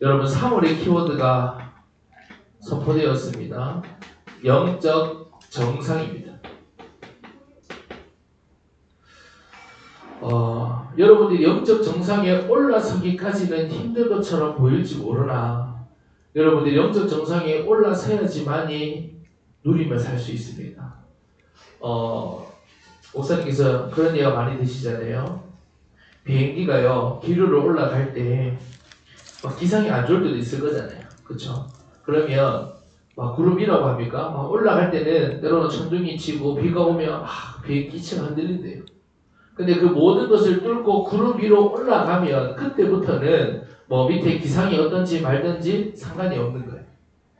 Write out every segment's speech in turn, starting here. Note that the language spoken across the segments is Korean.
여러분 3월의 키워드가 선포되었습니다. 영적 정상입니다. 여러분들이 영적 정상에 올라서기까지는 힘들 것처럼 보일지 모르나 여러분들이 영적 정상에 올라서야지만이 누리며 살 수 있습니다. 목사님께서 그런 얘기가 많이 드시잖아요. 비행기가요 기류로 올라갈 때 막 기상이 안 좋을 때도 있을 거잖아요. 그렇죠? 그러면 막 구름이라고 합니까? 막 올라갈 때는 때로는 천둥이 치고 비가 오면 비행기 기체가 흔들린대요. 근데 그 모든 것을 뚫고 구름 위로 올라가면 그때부터는 뭐 밑에 기상이 어떤지 말든지 상관이 없는 거예요.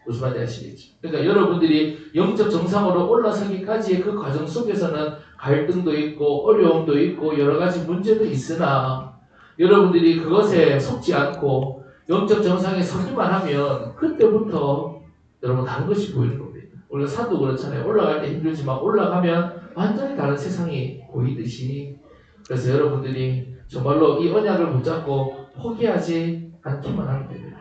무슨 말인지 아시겠죠? 그러니까 여러분들이 영적 정상으로 올라서기까지의 그 과정 속에서는 갈등도 있고 어려움도 있고 여러 가지 문제도 있으나 여러분들이 그것에 속지 않고 영적 정상에 서기만 하면 그때부터 여러분 다른 것이 보이는 겁니다. 우리가 산도 그렇잖아요. 올라갈 때 힘들지만 올라가면 완전히 다른 세상이 보이듯이 그래서 여러분들이 정말로 이 언약을 붙잡고 포기하지 않기만 하면 됩니다.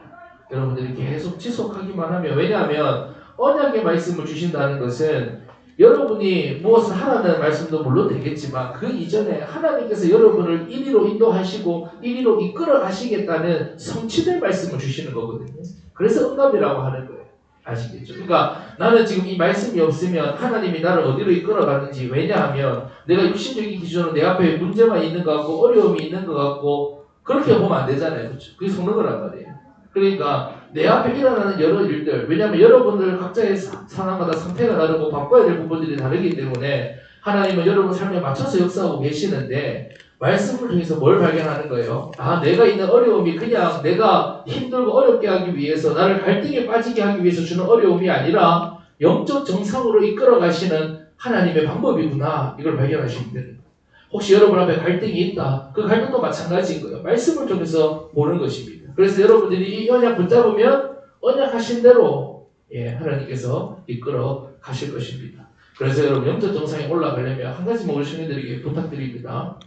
여러분들이 계속 지속하기만 하면 왜냐하면 언약의 말씀을 주신다는 것은 여러분이 무엇을 하라는 말씀도 물론 되겠지만 그 이전에 하나님께서 여러분을 이리로 인도하시고 이리로 이끌어 가시겠다는 성취될 말씀을 주시는 거거든요. 그래서 응답이라고 하는 거예요. 아시겠죠? 그러니까 나는 지금 이 말씀이 없으면 하나님이 나를 어디로 이끌어 가는지 왜냐하면 내가 육신적인 기준으로 내 앞에 문제가 있는 것 같고 어려움이 있는 것 같고 그렇게 보면 안 되잖아요. 그렇죠? 그게 속는 거란 말이에요. 그러니까 내 앞에 일어나는 여러 일들 왜냐하면 여러분들 각자의 상황마다 상태가 다르고 바꿔야 될 부분들이 다르기 때문에 하나님은 여러분 삶에 맞춰서 역사하고 계시는데 말씀을 통해서 뭘 발견하는 거예요? 내가 있는 어려움이 그냥 내가 힘들고 어렵게 하기 위해서 나를 갈등에 빠지게 하기 위해서 주는 어려움이 아니라 영적 정상으로 이끌어 가시는 하나님의 방법이구나 이걸 발견하시면 됩니다. 혹시 여러분 앞에 갈등이 있다. 그 갈등도 마찬가지인 거예요. 말씀을 통해서 보는 것입니다. 그래서 여러분들이 이 언약 붙잡으면 언약하신 대로 하나님께서 이끌어 가실 것입니다. 그래서 여러분 영적 정상에 올라가려면 한 가지만 우리 시민들에게 부탁드립니다.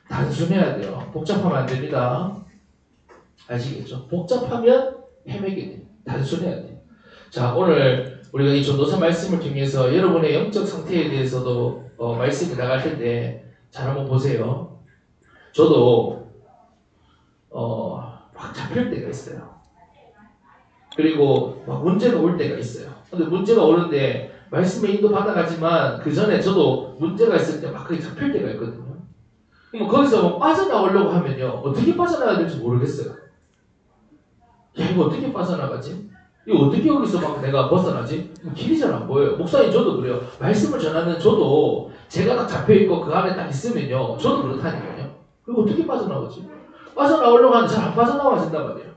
단순해야 돼요. 복잡하면 안 됩니다. 아시겠죠? 복잡하면 헤매게 돼요. 단순해야 돼요. 자, 오늘 우리가 이 전도서 말씀을 통해서 여러분의 영적 상태에 대해서도 말씀이 나갈 텐데 잘 한번 보세요. 저도 막 잡힐 때가 있어요. 그리고 막 문제가 올 때가 있어요. 근데 문제가 오는데 말씀에 인도 받아가지만 그 전에 저도 문제가 있을 때 막 그게 잡힐 때가 있거든요. 그럼 거기서 뭐 빠져나오려고 하면요. 어떻게 빠져나가야 될지 모르겠어요. 야, 이거 어떻게 빠져나가지? 이거 어떻게 여기서 막 내가 벗어나지? 길이 잘 안 보여요. 목사님 저도 그래요. 말씀을 전하는 저도 제가 딱 잡혀있고 그 안에 딱 있으면요. 저도 그렇다니까요. 이거 어떻게 빠져나오지? 빠져나오려고 하는데 잘 안 빠져나와진단 말이에요.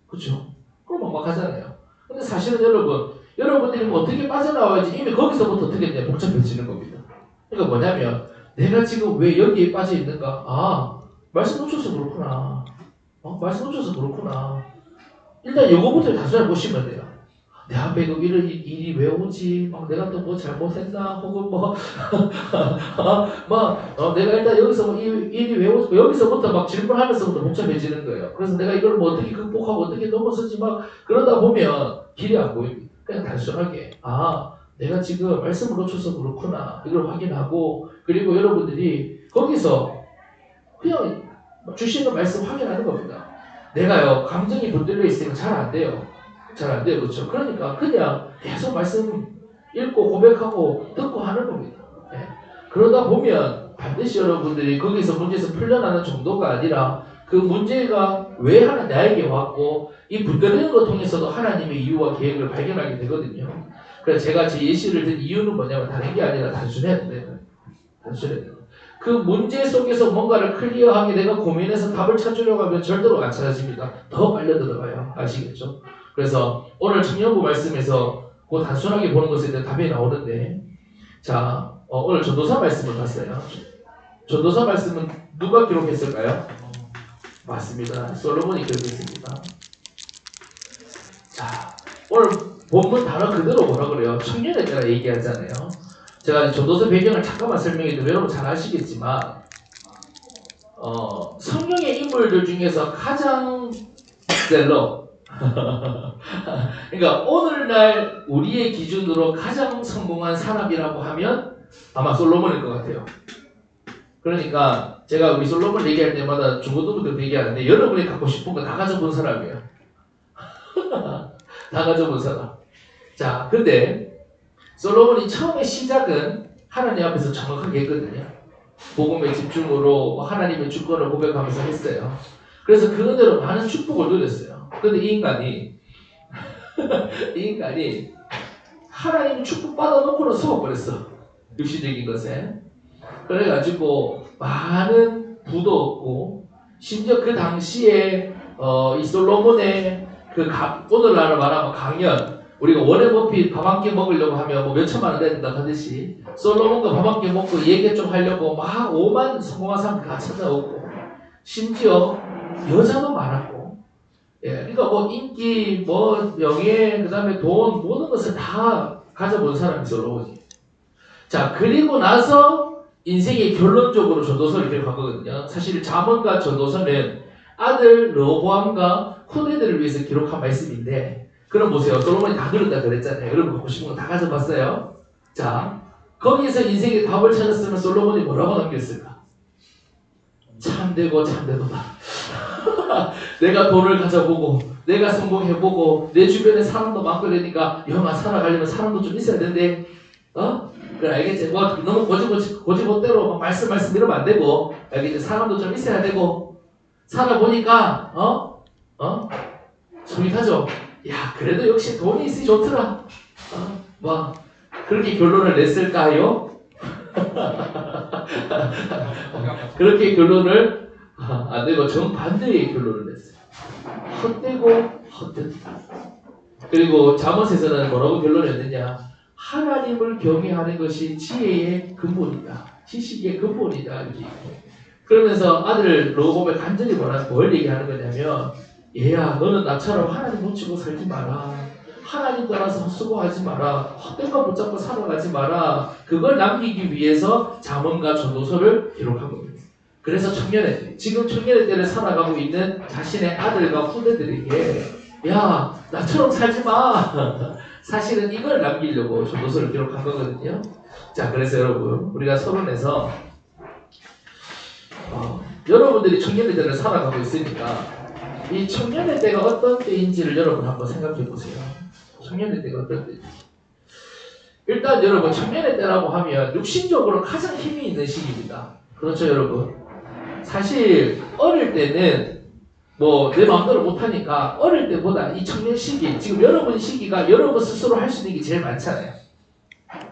그렇죠? 그럼 막막하잖아요. 근데 사실은 여러분들이 뭐 어떻게 빠져나와야지 이미 거기서부터 어떻게 되냐 복잡해지는 겁니다. 그러니까 뭐냐면 내가 지금 왜 여기에 빠져 있는가? 말씀 놓쳐서 그렇구나. 말씀 놓쳐서 그렇구나. 일단 요거부터 단순히 보시면 돼요. 내 앞에 그 일이 왜 오지? 막 내가 또 뭐 잘못했나? 혹은 내가 일단 여기서 뭐 일이 왜 오지? 여기서부터 막 질문하면서부터 복잡해지는 거예요. 그래서 내가 이걸 뭐 어떻게 극복하고 어떻게 넘어서지 막 그러다 보면 길이 안 보입니다. 그냥 단순하게 내가 지금 말씀을 놓쳐서 그렇구나. 이걸 확인하고 그리고 여러분들이 거기서 그냥 주시는 말씀 확인하는 겁니다. 내가요 감정이 붙들려 있으니까 잘 안 돼요. 잘 안 돼요. 그렇죠? 그러니까 그냥 계속 말씀 읽고 고백하고 듣고 하는 겁니다. 그러다 보면 반드시 여러분들이 거기서 문제에서 풀려나는 정도가 아니라 그 문제가 왜 나에게 왔고 이 붙들리는 것 통해서도 하나님의 이유와 계획을 발견하게 되거든요. 그래서 제가 제 예시를 든 이유는 뭐냐면 다른 게 아니라 단순해야 돼요. 단순해야 돼요. 그 문제 속에서 뭔가를 클리어하게 내가 고민해서 답을 찾으려고 하면 절대로 안 찾아집니다. 더 빨려 들어가요. 아시겠죠? 그래서 오늘 청년부 말씀에서 그 단순하게 보는 것에 대한 답이 나오는데 자 오늘 전도서 말씀을 봤어요. 전도서 말씀은 누가 기록했을까요? 맞습니다. 솔로몬이 기록했습니다. 자 오늘 본문 단어 그대로 뭐라 그래요? 청년에 대한 얘기하잖아요. 제가 전도서 배경을 잠깐만 설명해도 여러분 잘 아시겠지만 성경의 인물들 중에서 가장 셀러 그러니까 오늘날 우리의 기준으로 가장 성공한 사람이라고 하면 아마 솔로몬일 것 같아요. 그러니까 제가 우리 솔로몬 얘기할 때마다 중고등부터 얘기하는데 여러분이 갖고 싶은 거 다 가져본 사람이에요. 다 가져본 사람. 자, 근데 솔로몬이 처음에 시작은 하나님 앞에서 정확하게 했거든요. 복음의 집중으로 하나님의 주권을 고백하면서 했어요. 그래서 그대로 많은 축복을 누렸어요. 근데 이 인간이 하나님 축복 받아놓고는 속아버렸어. 육신적인 것에. 그래가지고 많은 부도 없고, 심지어 그 당시에 이 솔로몬의 오늘날 말하면 강연, 우리가 워렌 버핏 밥 한 끼 먹으려고 하면 뭐 몇천만 원 된다 하듯이 솔로몬과 밥 한 끼 먹고 얘기 좀 하려고 막 5만 성공한 사람들 다 찾아오고, 심지어 여자도 많았고, 예, 그러니까 뭐 인기, 뭐 명예, 그 다음에 돈, 모든 것을 다 가져본 사람이 솔로몬이. 자, 그리고 나서 인생의 결론적으로 전도서를 기록한 거거든요. 사실 잠언과 전도서는 아들 르호보암과 후대들을 위해서 기록한 말씀인데, 그럼 보세요. 솔로몬이 다 들었다 그랬잖아요. 여러분 갖고 싶은 거 다 가져봤어요. 자, 거기에서 인생의 답을 찾았으면 솔로몬이 뭐라고 남겼을까? 참되고 참되도다. 내가 돈을 가져보고 내가 성공해보고 내 주변에 사람도 많고 그러니까 영아 살아가려면 사람도 좀 있어야 된대. 그래 알겠지? 뭐 너무 고지못대로 말씀 이러면 안 되고, 알겠지? 사람도 좀 있어야 되고, 살아보니까 소리하죠. 야, 그래도 역시 돈이 있으니 좋더라. 뭐 그렇게 결론을 냈을까요? 그렇게 결론을 안 내고 정반대의 결론을 냈어요. 헛되고 헛되다. 그리고 잠언에서는 뭐라고 결론을 냈느냐? 하나님을 경외하는 것이 지혜의 근본이다. 지식의 근본이다. 이렇게. 그러면서 아들 르호보암을 간절히 뭘 얘기하는 거냐면, 얘야, 너는 나처럼 하나님 놓치고 살지 마라. 하나님 따라서 헛수고하지 마라. 헛된 거 붙잡고 살아가지 마라. 그걸 남기기 위해서 잠언과 전도서를 기록한 겁니다. 그래서 지금 청년의 때를 살아가고 있는 자신의 아들과 후대들에게, 야, 나처럼 살지 마. 사실은 이걸 남기려고 전도서를 기록한 거거든요. 자, 그래서 여러분, 우리가 서론에서 여러분들이 청년의 때를 살아가고 있으니까 이 청년의 때가 어떤 때인지를 여러분 한번 생각해 보세요. 청년의 때가 어떤 때인지. 일단 여러분, 청년의 때라고 하면 육신적으로 가장 힘이 있는 시기입니다. 그렇죠, 여러분? 사실 어릴 때는 뭐 내 마음대로 못하니까 어릴 때보다 이 청년 시기, 지금 여러분 시기가 여러분 스스로 할 수 있는 게 제일 많잖아요.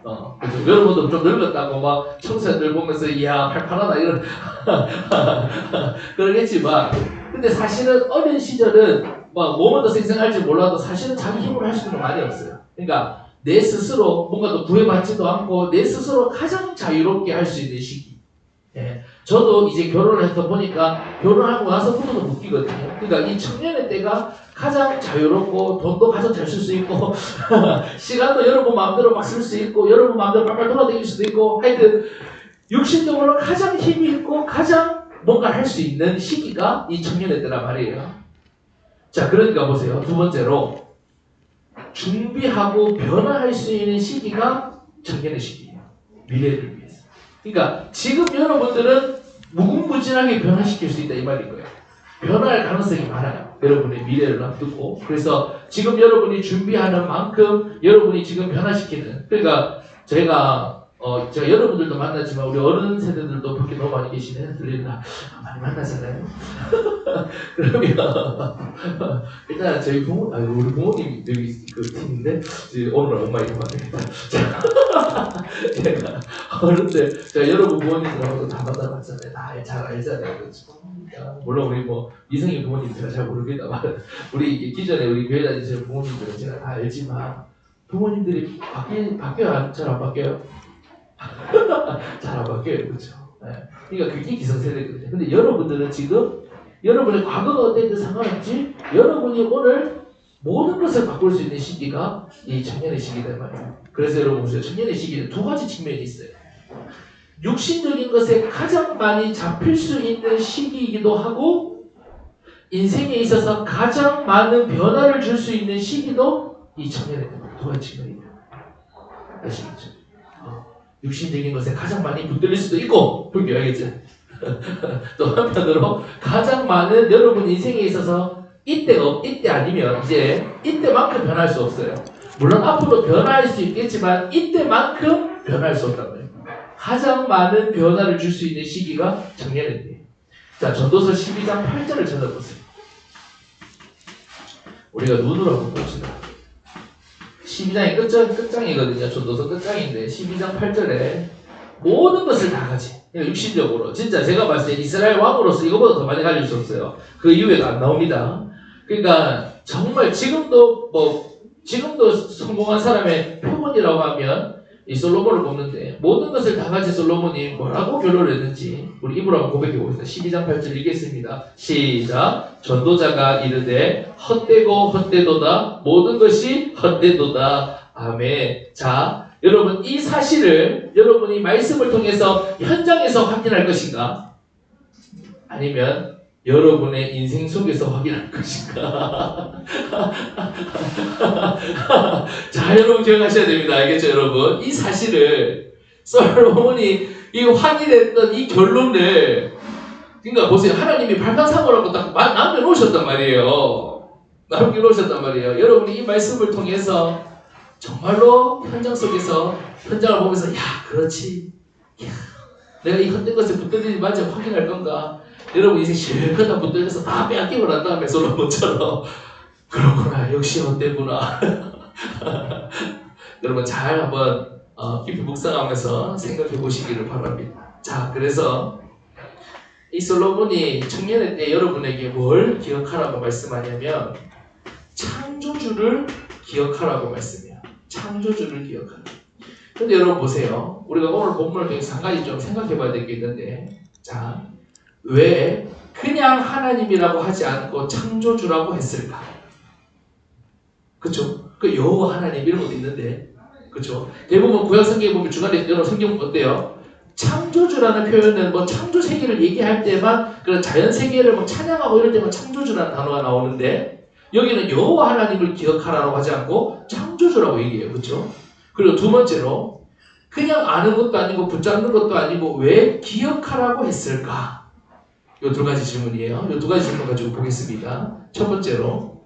그렇죠? 여러분도 좀 늙었다고 막 청소년들 보면서 이야 팔팔하다 이런 그러겠지만, 근데 사실은 어린 시절은 막 몸은 더 생생할지 몰라도 사실은 자기 힘으로 할 수 있는 거 많이 없어요. 그러니까 내 스스로 뭔가 더 구애받지도 않고 내 스스로 가장 자유롭게 할 수 있는 시기. 예. 저도 이제 결혼을 해서 보니까 결혼하고 나서부터도 웃기거든요. 그러니까 이 청년의 때가 가장 자유롭고 돈도 가장 잘 쓸 수 있고 시간도 여러분 마음대로 막 쓸 수 있고 여러분 마음대로 빨빨 돌아다닐 수도 있고, 하여튼 육신적으로 가장 힘이 있고 가장 뭔가 할 수 있는 시기가 이 청년의 때란 말이에요. 자, 그러니까 보세요. 두 번째로 준비하고 변화할 수 있는 시기가 청년의 시기예요. 미래를 위해서. 그러니까 지금 여러분들은 무궁무진하게 변화시킬 수 있다 이 말인 거예요. 변화할 가능성이 많아요. 여러분의 미래를 앞두고. 그래서 지금 여러분이 준비하는 만큼 여러분이 지금 변화시키는, 그러니까 제가 여러분들도 만났지만 우리 어른 세대들도 그렇게 너무 많이 계시네. 들리나? 많이 만나잖아요. 그러면 일단 저희 우리 부모님이 여기 그 팀인데 오늘 엄마 이름 안 되겠다. 제가 어른들, 제가 여러분 부모님들하고도 다 만나봤잖아요. 다 잘 알잖아요. 그렇죠? 물론 우리 뭐 이성의 부모님들은 잘 모르겠다만 우리 기존에 우리 교회 다니시는 부모님들은 제가 다 알지만, 부모님들이 바뀌어요? 잘 안 바뀌어요? 잘 안 바뀌어요. 그렇죠? 네. 그러니까 그게 기성세대거든요. 근데 여러분들은 지금 여러분의 과거가 어땠든 상관없지, 여러분이 오늘 모든 것을 바꿀 수 있는 시기가 이 청년의 시기다 말이에요. 그래서 여러분 보세요. 청년의 시기는 두 가지 측면이 있어요. 육신적인 것에 가장 많이 잡힐 수 있는 시기이기도 하고, 인생에 있어서 가장 많은 변화를 줄 수 있는 시기도 이 청년의 두 측면입니다. 아시겠죠? 육신적인 것에 가장 많이 붙들릴 수도 있고, 그렇게 알겠죠? 또 한편으로 가장 많은 여러분 인생에 있어서 이때 아니면 이제 이때만큼 변할 수 없어요. 물론 앞으로 변할 수 있겠지만 이때만큼 변할 수 없단 말이에요. 가장 많은 변화를 줄 수 있는 시기가 청년인데, 자, 전도서 12장 8절을 찾아보세요. 우리가 눈으로 한번 봅시다. 12장이 끝장이거든요. 전도서 끝장인데 12장 8절에 모든 것을 다 가지. 육신적으로 진짜 제가 봤을 때 이스라엘 왕으로서 이거보다 더 많이 가질 수 없어요. 그 이후에가 안 나옵니다. 그러니까 정말 지금도 성공한 사람의 표본이라고 하면 이 솔로몬을 뽑는데, 모든 것을 다 가진 솔로몬이 뭐라고 결론을 했는지 우리 입으로 한번 고백해 보겠습니다. 12장 8절 읽겠습니다. 시작. 전도자가 이르되 헛되고 헛되도다, 모든 것이 헛되도다. 아멘. 자, 여러분 이 사실을 여러분이 말씀을 통해서 현장에서 확인할 것인가? 아니면 여러분의 인생 속에서 확인할 것인가? 자, 여러분 기억하셔야 됩니다. 알겠죠, 여러분? 이 사실을 솔로몬이 이 확인했던 이 결론을, 그러니까 보세요. 하나님이 발판사고라고 딱 남겨놓으셨단 말이에요. 남겨놓으셨단 말이에요. 여러분이 이 말씀을 통해서 정말로 현장 속에서 현장을 보면서, 야, 그렇지. 야, 내가 이 헛된 것에 붙들리지 말지 확인할 건가? 여러분 인생 실컷 다 붙들려서 다 빼앗기고 난 다음에 솔로몬처럼, 그렇구나, 역시 헛되구나. 여러분 잘 한번 깊이 묵상하면서 생각해 보시기를 바랍니다. 자, 그래서 이 솔로몬이 청년의 때 여러분에게 뭘 기억하라고 말씀하냐면 창조주를 기억하라고 말씀해요. 창조주를 기억하라. 근데 여러분 보세요. 우리가 오늘 본문을 통해서 한 가지 좀 생각해 봐야 될 게 있는데, 자, 왜 그냥 하나님이라고 하지 않고 창조주라고 했을까? 그쵸? 그 여호와 하나님 이런 것도 있는데, 그쵸? 대부분 구약 성경에 보면 중간에 여러분 성경 어때요? 창조주라는 표현은 뭐 창조 세계를 얘기할 때만, 그런 자연 세계를 뭐 찬양하고 이럴 때만 창조주라는 단어가 나오는데, 여기는 여호와 하나님을 기억하라고 하지 않고 창조주라고 얘기해요. 그쵸? 그리고 두 번째로, 그냥 아는 것도 아니고 붙잡는 것도 아니고 왜 기억하라고 했을까? 이 두 가지 질문이에요. 이 두 가지 질문 가지고 보겠습니다. 첫 번째로,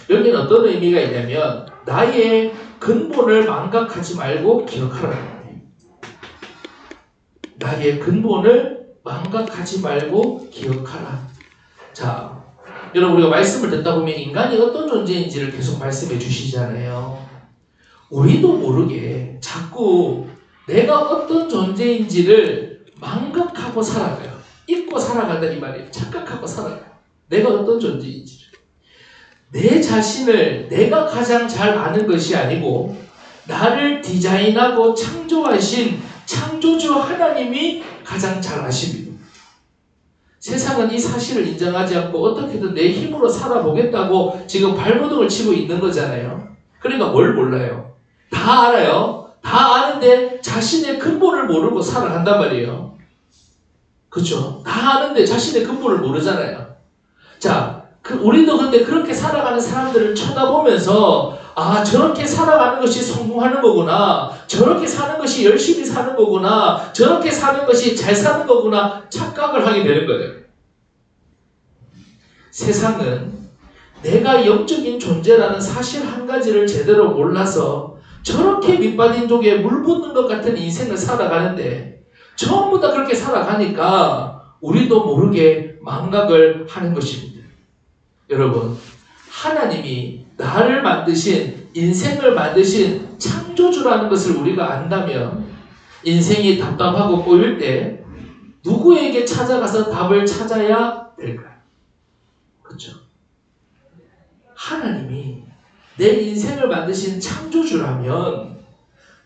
여기는 어떤 의미가 있냐면 나의 근본을 망각하지 말고 기억하라는 거예요. 나의 근본을 망각하지 말고 기억하라. 자, 여러분 우리가 말씀을 듣다 보면 인간이 어떤 존재인지를 계속 말씀해 주시잖아요. 우리도 모르게 자꾸 내가 어떤 존재인지를 망각하고 살아가요. 잊고 살아간다 이 말이에요. 착각하고 살아가요. 내가 어떤 존재인지를. 내 자신을 내가 가장 잘 아는 것이 아니고 나를 디자인하고 창조하신 창조주 하나님이 가장 잘 아십니다. 세상은 이 사실을 인정하지 않고 어떻게든 내 힘으로 살아보겠다고 지금 발버둥을 치고 있는 거잖아요. 그러니까 뭘 몰라요? 다 알아요. 다 아는데 자신의 근본을 모르고 살아간단 말이에요. 그렇죠? 다 아는데 자신의 근본을 모르잖아요. 자, 우리도 근데 그렇게 살아가는 사람들을 쳐다보면서 아, 저렇게 살아가는 것이 성공하는 거구나. 저렇게 사는 것이 열심히 사는 거구나. 저렇게 사는 것이 잘 사는 거구나. 착각을 하게 되는 거예요. 세상은 내가 영적인 존재라는 사실 한 가지를 제대로 몰라서 저렇게 밑빠진 독에 물 붓는 것 같은 인생을 살아가는데 전부 다 그렇게 살아가니까 우리도 모르게 망각을 하는 것입니다. 여러분, 하나님이 나를 만드신, 인생을 만드신 창조주라는 것을 우리가 안다면 인생이 답답하고 꼬일 때 누구에게 찾아가서 답을 찾아야 될까요? 그렇죠? 하나님이 내 인생을 만드신 창조주라면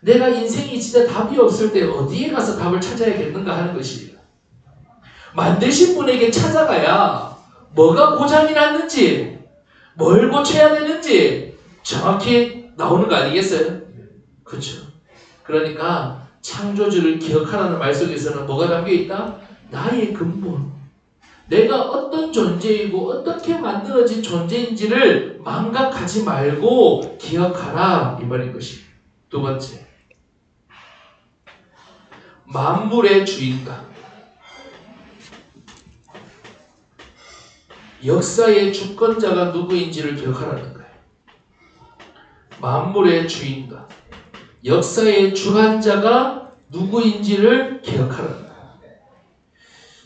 내가 인생이 진짜 답이 없을 때 어디에 가서 답을 찾아야겠는가 하는 것이에요. 만드신 분에게 찾아가야 뭐가 고장이 났는지, 뭘 고쳐야 되는지 정확히 나오는 거 아니겠어요? 그렇죠. 그러니까 창조주를 기억하라는 말 속에서는 뭐가 담겨있다? 나의 근본, 내가 어떤 존재이고 어떻게 만들어진 존재인지를 망각하지 말고 기억하라 이 말인 것입니다. 두 번째, 만물의 주인과 역사의 주권자가 누구인지를 기억하라는 거예요. 만물의 주인과 역사의 주관자가 누구인지를 기억하라는 거예요.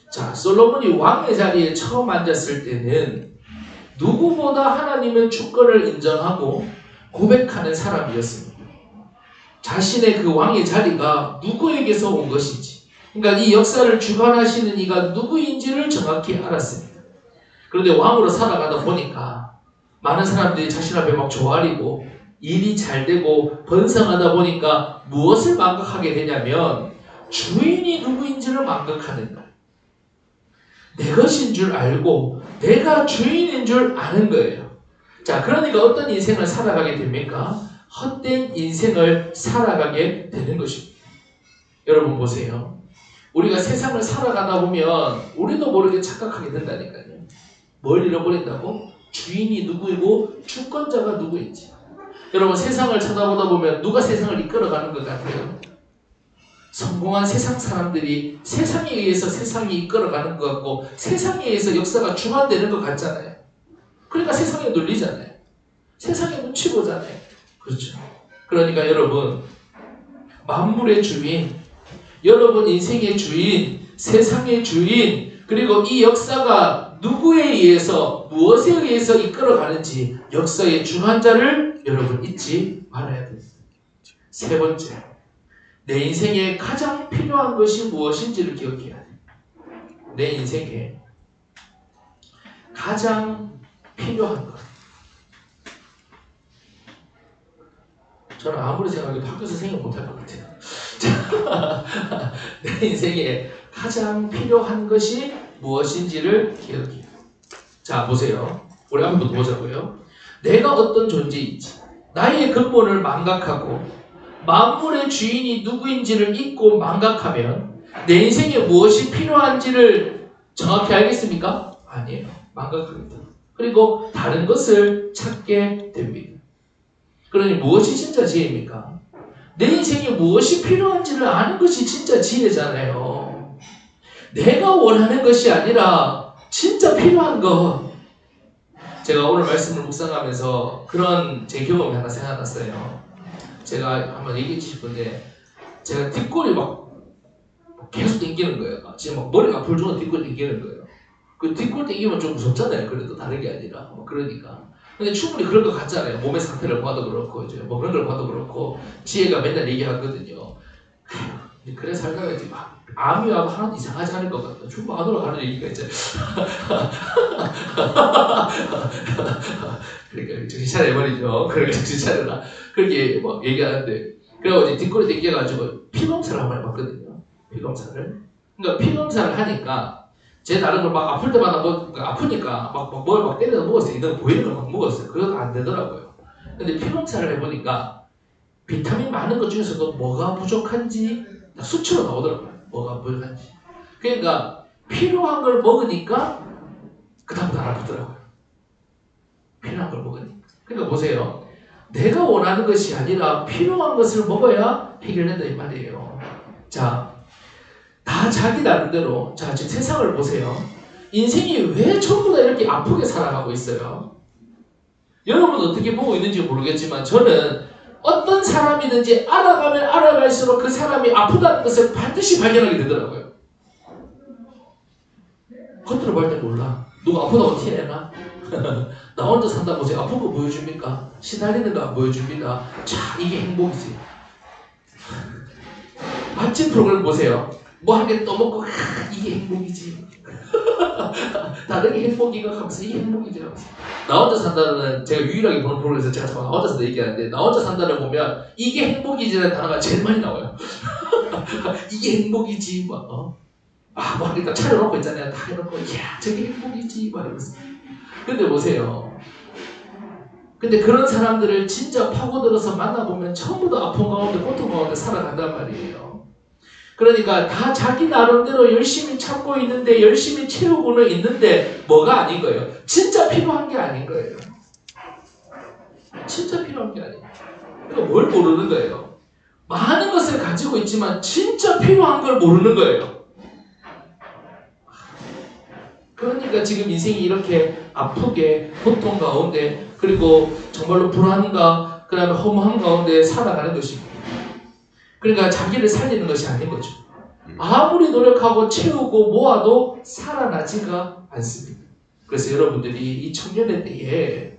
자, 솔로몬이 왕의 자리에 처음 앉았을 때는 누구보다 하나님의 주권을 인정하고 고백하는 사람이었습니다. 자신의 그 왕의 자리가 누구에게서 온 것인지, 그러니까 이 역사를 주관하시는 이가 누구인지를 정확히 알았습니다. 그런데 왕으로 살아가다 보니까 많은 사람들이 자신 앞에 막 조아리고 일이 잘 되고 번성하다 보니까 무엇을 망각하게 되냐면 주인이 누구인지를 망각하는 거예요. 내 것인 줄 알고 내가 주인인 줄 아는 거예요. 자, 그러니까 어떤 인생을 살아가게 됩니까? 헛된 인생을 살아가게 되는 것입니다. 여러분 보세요. 우리가 세상을 살아가다 보면 우리도 모르게 착각하게 된다니까요. 뭘 잃어버린다고? 주인이 누구이고 주권자가 누구인지. 여러분 세상을 쳐다보다 보면 누가 세상을 이끌어가는 것 같아요? 성공한 세상 사람들이 세상에 의해서 세상이 이끌어가는 것 같고 세상에 의해서 역사가 주관되는 것 같잖아요. 그러니까 세상에 눌리잖아요. 세상에 눈치 보잖아요. 그렇죠. 그러니까 여러분 만물의 주인, 여러분 인생의 주인, 세상의 주인, 그리고 이 역사가 누구에 의해서 무엇에 의해서 이끌어가는지 역사의 주관자를 여러분 잊지 말아야 됩니다. 세 번째, 내 인생에 가장 필요한 것이 무엇인지를 기억해야 돼. 내 인생에 가장 필요한 것. 저는 아무리 생각해도 학교에서 생각 못할 것 같아요. 내 인생에 가장 필요한 것이 무엇인지를 기억해요. 자, 보세요. 우리 한번 보자고요. 내가 어떤 존재인지, 나의 근본을 망각하고 만물의 주인이 누구인지를 잊고 망각하면 내 인생에 무엇이 필요한지를 정확히 알겠습니까? 아니에요. 망각합니다. 그리고 다른 것을 찾게 됩니다. 그러니 무엇이 진짜 지혜입니까? 내 인생에 무엇이 필요한지를 아는 것이 진짜 지혜잖아요. 내가 원하는 것이 아니라 진짜 필요한 것. 제가 오늘 말씀을 묵상하면서 그런 제 경험이 하나 생각났어요. 제가 한번 얘기해 싶은데 제가 뒷골이 막 계속 땡기는 거예요. 지금 막 머리가 아플 정도로 뒷골 땡기는 거예요. 그 뒷골 땡기면 좀 무섭잖아요. 그래도 다른 게 아니라. 그러니까. 근데 충분히 그럴 것 같잖아요. 몸의 상태를 봐도 그렇고 이제 뭐 그런 걸 봐도 그렇고 지혜가 맨날 얘기하거든요. 그래 살다가 이제 막 암이 와도 하나도 이상하지 않을 것 같다. 충분히 안 올라가는 얘기가 있잖아요. 그러니까 정신 차려버리죠. 그러니까 정신 차려라. 그렇게 막 얘기하는데 그래가지고 이제 뒷골이 땡겨가지고 피검사를 한번 해봤거든요. 피검사를. 그러니까 피검사를 하니까 제 다른 걸 막 아플 때마다 뭐 아프니까 뭘 막 때려서 먹었어요. 이건 보이는 걸 막 먹었어요. 그건 안 되더라고요. 근데 피검사를 해보니까 비타민 많은 것 중에서도 뭐가 부족한지 수치로 나오더라고요. 뭐가 부족한지. 그러니까 필요한 걸 먹으니까 그다음부터 안 아프더라고요. 필요한 걸 먹으니까. 그러니까 보세요. 내가 원하는 것이 아니라 필요한 것을 먹어야 해결된다 이 말이에요. 자, 다 자기 나름대로. 자, 지금 세상을 보세요. 인생이 왜 전부 다 이렇게 아프게 살아가고 있어요? 여러분은 어떻게 보고 있는지 모르겠지만 저는 어떤 사람이든지 알아가면 알아갈수록 그 사람이 아프다는 것을 반드시 발견하게 되더라고요. 겉으로 볼 때 몰라. 누가 아프다고 티내나? 나 혼자 산다고 제가 아픈 거 보여줍니까? 시달리는 거 안 보여줍니다. 자, 이게 행복이지. 맛집 프로그램 보세요. 뭐 한 개 떠먹고 이게 행복이지. 다른 게 행복이가 하면서 이게 행복이지 하면서. 나 혼자 산다는 제가 유일하게 보는 프로그램에서 제가 나 혼자 산다 얘기하는데 나 혼자 산다를 보면 이게 행복이지라는 단어가 제일 많이 나와요. 이게 행복이지 막 뭐 한 개 딱 차려놓고 있잖아요. 다 해놓고 이야 저게 행복이지 막 이러면서. 근데 보세요. 근데 그런 사람들을 진짜 파고들어서 만나보면 전부 다 아픈 가운데 고통 가운데 살아간단 말이에요. 그러니까 다 자기 나름대로 열심히 찾고 있는데 열심히 채우고는 있는데 뭐가 아닌 거예요. 진짜 필요한 게 아닌 거예요. 진짜 필요한 게 아니에요. 그러니까 뭘 모르는 거예요. 많은 것을 가지고 있지만 진짜 필요한 걸 모르는 거예요. 그러니까 지금 인생이 이렇게 아프게 고통 가운데 그리고 정말로 불안과 그 다음에 허무함 가운데 살아가는 것입니다. 그러니까 자기를 살리는 것이 아닌 거죠. 아무리 노력하고 채우고 모아도 살아나지가 않습니다. 그래서 여러분들이 이 청년의 때에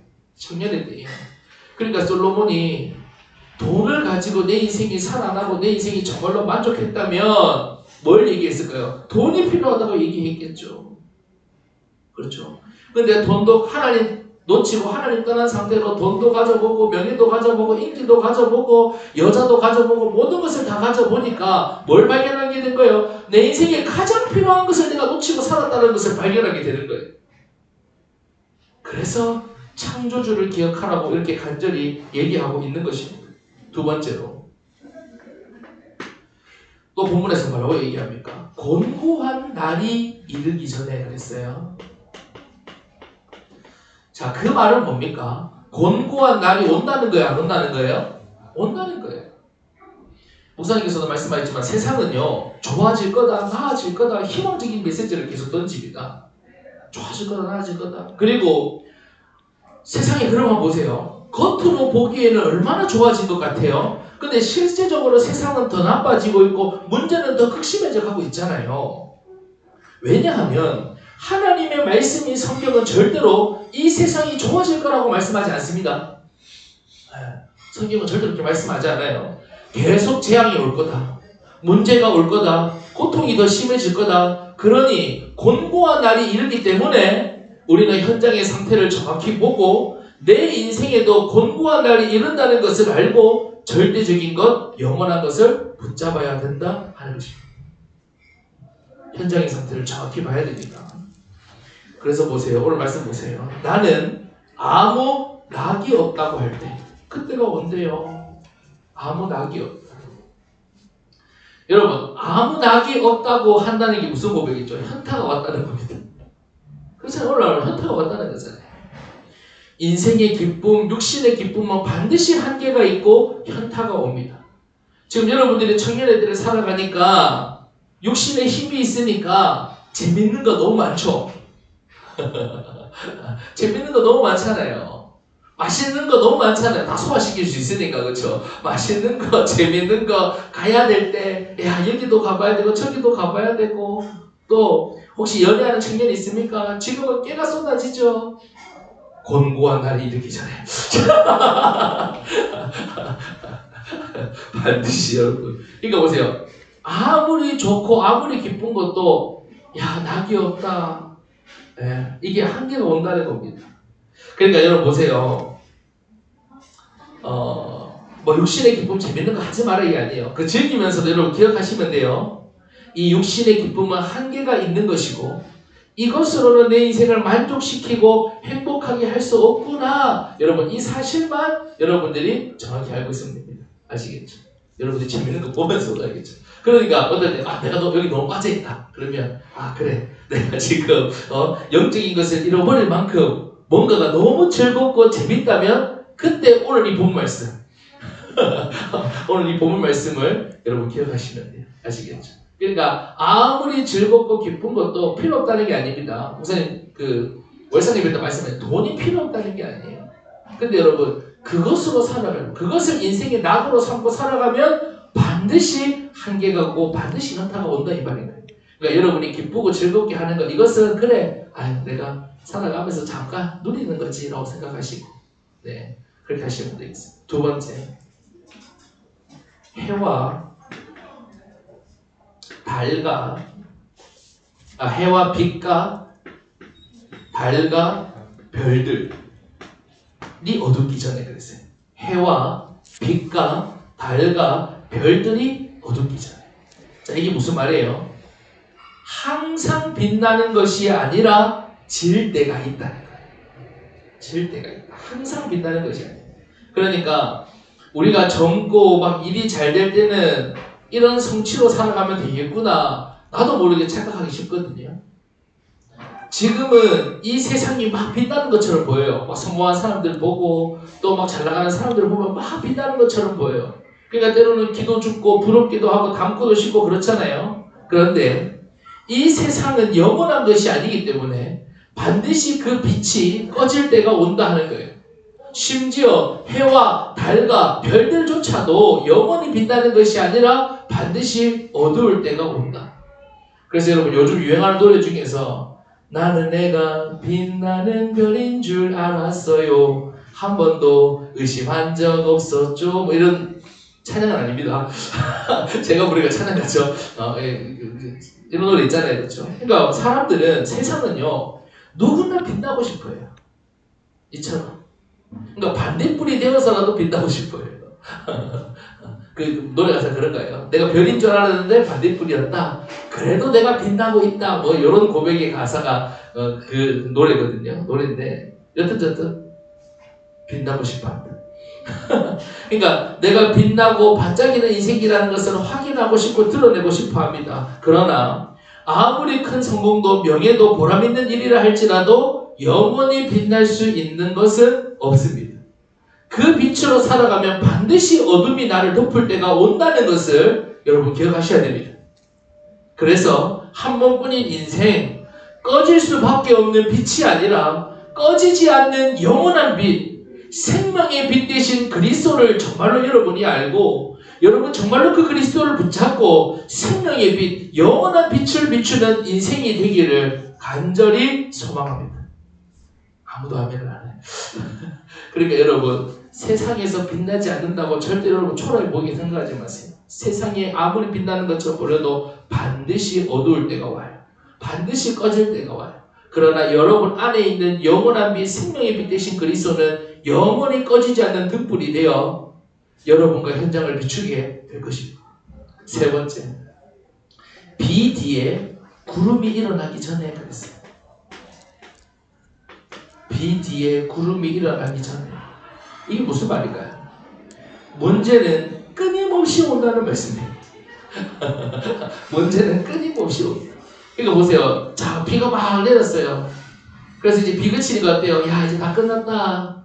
그러니까 솔로몬이 돈을 가지고 내 인생이 살아나고 내 인생이 정말로 만족했다면 뭘 얘기했을까요? 돈이 필요하다고 얘기했겠죠. 그렇죠. 근데 돈도 하나님 놓치고 하나님 떠난 상태로 돈도 가져보고 명예도 가져보고 인기도 가져보고 여자도 가져보고 모든 것을 다 가져보니까 뭘 발견하게 된 거예요? 내 인생에 가장 필요한 것을 내가 놓치고 살았다는 것을 발견하게 되는 거예요. 그래서 창조주를 기억하라고 이렇게 간절히 얘기하고 있는 것입니다. 두 번째로 또 본문에서 뭐라고 얘기합니까? 곤고한 날이 이르기 전에 그랬어요. 자, 그 말은 뭡니까? 곤고한 날이 온다는 거예요? 안 온다는 거예요? 온다는 거예요. 목사님께서도 말씀하셨지만 세상은요, 좋아질 거다, 나아질 거다, 희망적인 메시지를 계속 던집니다. 좋아질 거다, 나아질 거다. 그리고 세상의 흐름을 보세요. 겉으로 보기에는 얼마나 좋아진 것 같아요. 근데 실제적으로 세상은 더 나빠지고 있고 문제는 더 극심해져 가고 있잖아요. 왜냐하면 하나님의 말씀인 성경은 절대로 이 세상이 좋아질 거라고 말씀하지 않습니다. 성경은 절대로 그렇게 말씀하지 않아요. 계속 재앙이 올 거다. 문제가 올 거다. 고통이 더 심해질 거다. 그러니 곤고한 날이 이르기 때문에 우리는 현장의 상태를 정확히 보고 내 인생에도 곤고한 날이 이른다는 것을 알고 절대적인 것, 영원한 것을 붙잡아야 된다 하는 것입니다. 현장의 상태를 정확히 봐야 됩니다. 그래서 보세요. 오늘 말씀 보세요. 나는 아무 낙이 없다고 할 때 그때가 온대요. 아무 낙이 없다. 여러분, 아무 낙이 없다고 한다는 게 무슨 고백이죠? 현타가 왔다는 겁니다. 그래서 오늘 현타가 왔다는 거잖아요. 인생의 기쁨, 육신의 기쁨은 반드시 한계가 있고 현타가 옵니다. 지금 여러분들이 청년애들을 살아가니까 육신의 힘이 있으니까 재밌는 거 너무 많죠? 재밌는 거 너무 많잖아요. 맛있는 거 너무 많잖아요. 다 소화시킬 수 있으니까, 그렇죠? 맛있는 거, 재밌는 거 가야 될 때, 야, 여기도 가봐야 되고 저기도 가봐야 되고 또 혹시 연애하는 청년이 있습니까? 지금은 깨가 쏟아지죠. 곤고한 날이 이르기 전에 반드시 여러분. 그러니까 보세요. 아무리 좋고 아무리 기쁜 것도 야, 낙이 없다. 이게 한계가 온다는 겁니다. 그러니까 여러분 보세요. 뭐 육신의 기쁨 재밌는 거 하지 말아 이게 아니에요. 그 즐기면서도 여러분 기억하시면 돼요. 이 육신의 기쁨은 한계가 있는 것이고 이것으로는 내 인생을 만족시키고 행복하게 할 수 없구나. 여러분 이 사실만 여러분들이 정확히 알고 있으면 됩니다. 아시겠죠? 여러분들이 재밌는 거 보면서도 알겠죠? 그러니까 어떨 때 내가 여기 너무 빠져있다. 그러면 그래 내가 지금 영적인 것을 잃어버릴 만큼 뭔가가 너무 즐겁고 재밌다면 그때 오늘 이 본 말씀 오늘 이 본 말씀을 여러분 기억하시면 돼요. 아시겠죠? 그러니까 아무리 즐겁고 기쁜 것도 필요 없다는 게 아닙니다. 목사님 월상 예배 때 말씀해 돈이 필요 없다는 게 아니에요. 근데 여러분 그것으로 살아가면 그것을 인생의 낙으로 삼고 살아가면 반드시 한계가 오고 반드시 현타가 온다 이 말인 거예요. 그러니까 여러분이 기쁘고 즐겁게 하는 것 이것은 그래 내가 살아가면서 잠깐 누리는 거지 라고 생각하시고 그렇게 하시면 되겠습니다. 두 번째 해와 빛과 달과 별들이 어둡기 전에 그랬어요. 해와 빛과 달과 별들이 어둡기 전에. 자, 이게 무슨 말이에요? 항상 빛나는 것이 아니라 질 때가 있다는 거예요. 질 때가 있다. 항상 빛나는 것이 아니에요. 그러니까 우리가 젊고 막 일이 잘 될 때는 이런 성취로 살아가면 되겠구나. 나도 모르게 착각하기 쉽거든요. 지금은 이 세상이 막 빛나는 것처럼 보여요. 막 성공한 사람들 보고 또 막 잘 나가는 사람들 보면 막 빛나는 것처럼 보여요. 그러니까 때로는 기도 죽고 부럽기도 하고 담고도 싶고 그렇잖아요. 그런데 이 세상은 영원한 것이 아니기 때문에 반드시 그 빛이 꺼질 때가 온다 하는 거예요. 심지어 해와 달과 별들조차도 영원히 빛나는 것이 아니라 반드시 어두울 때가 온다. 그래서 여러분 요즘 유행하는 노래 중에서 나는 내가 빛나는 별인 줄 알았어요. 한 번도 의심한 적 없었죠. 뭐 이런 찬양은 아닙니다. 제가 부르니까 찬양하죠. 이런 노래 있잖아요. 그렇죠? 그러니까 사람들은 세상은요. 누구나 빛나고 싶어요. 이처럼. 그러니까 반딧불이 되어서라도 빛나고 싶어요. 그 노래 가사 그런 거예요. 내가 별인 줄 알았는데 반딧불이었다. 그래도 내가 빛나고 있다. 뭐 이런 고백의 가사가 그 노래거든요. 노래인데 여튼 빛나고 싶어합니다. 그러니까 내가 빛나고 반짝이는 인생이라는 것을 확인하고 싶고 드러내고 싶어합니다. 그러나 아무리 큰 성공도 명예도 보람있는 일이라 할지라도 영원히 빛날 수 있는 것은 없습니다. 그 빛으로 살아가면 반드시 어둠이 나를 덮을 때가 온다는 것을 여러분 기억하셔야 됩니다. 그래서 한 번뿐인 인생, 꺼질 수밖에 없는 빛이 아니라 꺼지지 않는 영원한 빛, 생명의 빛 대신 그리스도를 정말로 여러분이 알고 여러분 정말로 그 그리스도를 붙잡고 생명의 빛, 영원한 빛을 비추는 인생이 되기를 간절히 소망합니다. 아무도 아멘을 안 해. 그러니까 여러분 세상에서 빛나지 않는다고 절대 여러분 초라해 보이게 생각하지 마세요. 세상에 아무리 빛나는 것처럼 보여도 반드시 어두울 때가 와요. 반드시 꺼질 때가 와요. 그러나 여러분 안에 있는 영원한 빛, 생명의 빛 대신 그리스도는 영원히 꺼지지 않는 등불이 되어 여러분과 현장을 비추게 될 것입니다. 세 번째, 비 뒤에 구름이 일어나기 전에 그랬어요. 비 뒤에 구름이 일어나기 전에. 이게 무슨 말일까요? 문제는 끊임없이 온다는 말씀이에요. 문제는 끊임없이 온다. 그러니까 보세요. 자, 비가 막 내렸어요. 그래서 이제 비 그치는 것 같아요. 야, 이제 다 끝났다.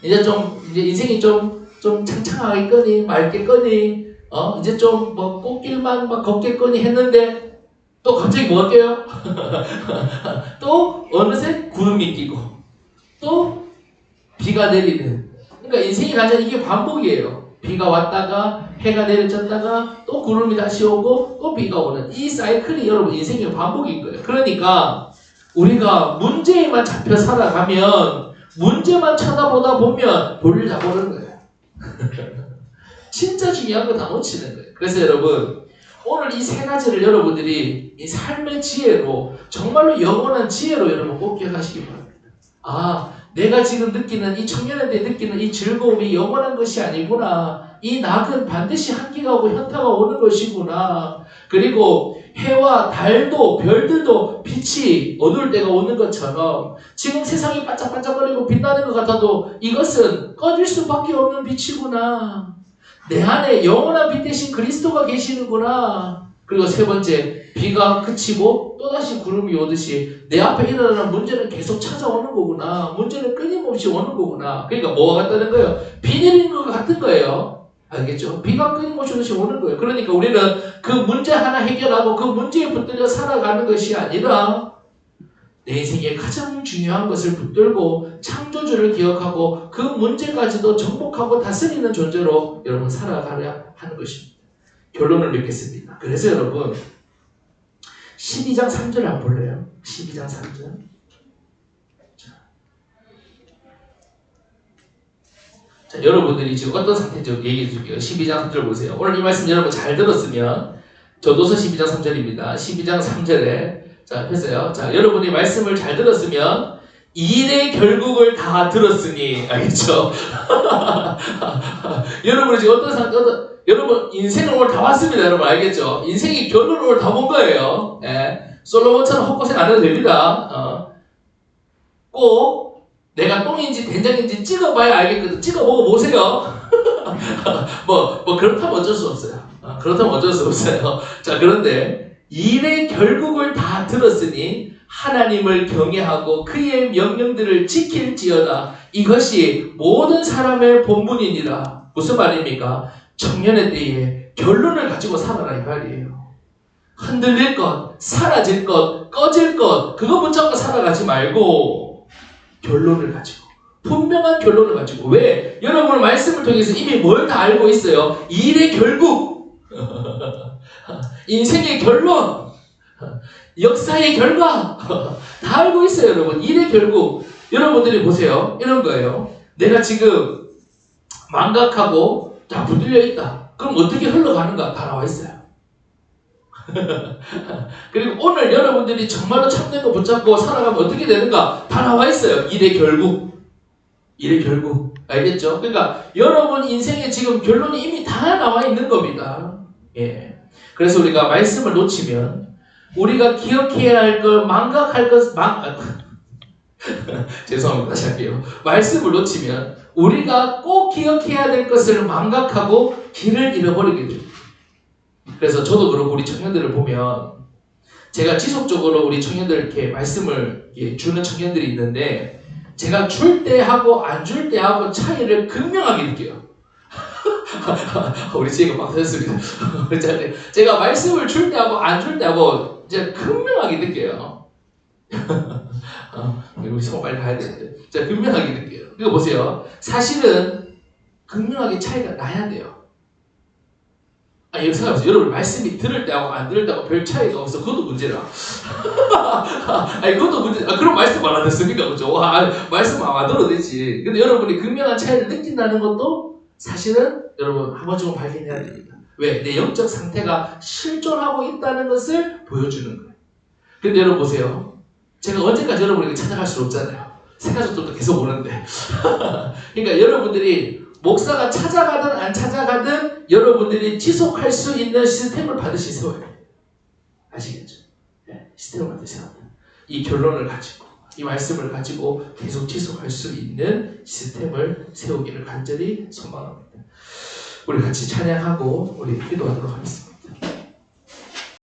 이제 인생이 좀 창창하겠거니, 맑겠거니, 이제 좀 뭐 꽃길만 막 걷겠거니 했는데, 또 갑자기 뭐 할게요? 또 어느새 구름이 끼고, 또 비가 내리는. 그러니까 인생이 가장 이게 반복이에요. 비가 왔다가 해가 내려졌다가 또 구름이 다시 오고 또 비가 오는 이 사이클이 여러분 인생의 반복인 거예요. 그러니까 우리가 문제에만 잡혀 살아가면 문제만 쳐다보다 보면 볼일 다 보는 거예요. 진짜 중요한 거 다 놓치는 거예요. 그래서 여러분 오늘 이 세 가지를 여러분들이 이 삶의 지혜로 정말로 영원한 지혜로 여러분 꼭 기억하시기 바랍니다. 내가 지금 느끼는 이 청년한테 느끼는 이 즐거움이 영원한 것이 아니구나. 이 낙은 반드시 한기가 오고 현타가 오는 것이구나. 그리고 해와 달도 별들도 빛이 어두울 때가 오는 것처럼 지금 세상이 반짝반짝거리고 빛나는 것 같아도 이것은 꺼질 수밖에 없는 빛이구나. 내 안에 영원한 빛 대신 그리스도가 계시는구나. 그리고 세 번째, 비가 그치고 또다시 구름이 오듯이 내 앞에 일어나는 문제는 계속 찾아오는 거구나. 문제는 끊임없이 오는 거구나. 그러니까 뭐가 같다는 거예요? 비 내리는 것 같은 거예요. 알겠죠? 비가 끊임없이 오듯이 오는 거예요. 그러니까 우리는 그 문제 하나 해결하고 그 문제에 붙들려 살아가는 것이 아니라 내 인생의 가장 중요한 것을 붙들고 창조주를 기억하고 그 문제까지도 정복하고 다스리는 존재로 여러분 살아가려 하는 것입니다. 결론을 맺겠습니다. 그래서 여러분 12장 3절 한번 볼래요? 12장 3절. 자, 여러분들이 지금 어떤 상태인지 얘기해 줄게요. 12장 3절 보세요. 오늘 이 말씀 여러분 잘 들었으면 저도서 12장 3절입니다. 12장 3절에 자, 폈어요. 자, 여러분이 말씀을 잘 들었으면 일의 결국을 다 들었으니 알겠죠? 여러분이 지금 여러분 인생을 오늘 다 봤습니다. 여러분 알겠죠? 인생이 결론을 오늘 다 본 거예요. 솔로몬처럼 헛고생 안 해도 됩니다. 꼭 내가 똥인지 된장인지 찍어봐야 알겠거든. 찍어보고 보세요. 뭐 그렇다면 어쩔 수 없어요. 그렇다면 어쩔 수 없어요. 자, 그런데 일의 결국을 다 들었으니 하나님을 경외하고 그의 명령들을 지킬지어다. 이것이 모든 사람의 본분이니라. 무슨 말입니까? 청년의 때에 결론을 가지고 살아라 이 말이에요. 흔들릴 것, 사라질 것, 꺼질 것 그거 붙잡고 살아가지 말고 결론을 가지고 분명한 결론을 가지고 왜? 여러분은 말씀을 통해서 이미 뭘 다 알고 있어요. 일의 결국 인생의 결론 역사의 결과 다 알고 있어요. 여러분 일의 결국 여러분들이 보세요. 이런 거예요. 내가 지금 망각하고 다 붙들려 있다. 그럼 어떻게 흘러가는가 다 나와 있어요. 그리고 오늘 여러분들이 정말로 참된 거 붙잡고 살아가면 어떻게 되는가 다 나와 있어요. 일의 결국 일의 결국 알겠죠? 그러니까 여러분 인생에 지금 결론이 이미 다 나와 있는 겁니다. 예. 그래서 우리가 말씀을 놓치면 우리가 기억해야 할 것, 망각할 것, 죄송합니다. 다시 할게요. 말씀을 놓치면 우리가 꼭 기억해야 될 것을 망각하고 길을 잃어버리게 됩니다. 그래서 저도 그렇고 우리 청년들을 보면 제가 지속적으로 우리 청년들 이렇게 말씀을 주는 청년들이 있는데 제가 줄 때 하고 안 줄 때 하고 차이를 극명하게 느껴요. 우리 지혜가 막 터졌습니다. 제가 말씀을 줄 때 하고 안 줄 때 하고 제가 극명하게 느껴요. 우리 성우 빨리 가야 되는데 제가 극명하게 느껴요. 이거 보세요. 사실은 극명하게 차이가 나야 돼요. 아니, 생각해보세요. 여러분, 말씀이 들을 때하고 안 들을 때하고 별 차이가 없어. 그것도 문제라. 아니, 그것도 문제, 그럼 말씀 안 듣습니까? 그죠? 말씀 안 들어도 되지. 근데 여러분이 극명한 차이를 느낀다는 것도 사실은 여러분, 한 번쯤은 발견해야 됩니다. 왜? 내 영적 상태가 실존하고 있다는 것을 보여주는 거예요. 근데 여러분 보세요. 제가 언제까지 여러분에게 찾아갈 수 없잖아요. 세 가족들도 계속 오는데. 그러니까 여러분들이 목사가 찾아가든 안 찾아가든 여러분들이 지속할 수 있는 시스템을 반드시 세워야 돼요. 아시겠죠? 네, 시스템을 반드시 세워야 돼요. 이 결론을 가지고 이 말씀을 가지고 계속 지속할 수 있는 시스템을 세우기를 간절히 소망합니다. 우리 같이 찬양하고 우리 기도하도록 하겠습니다.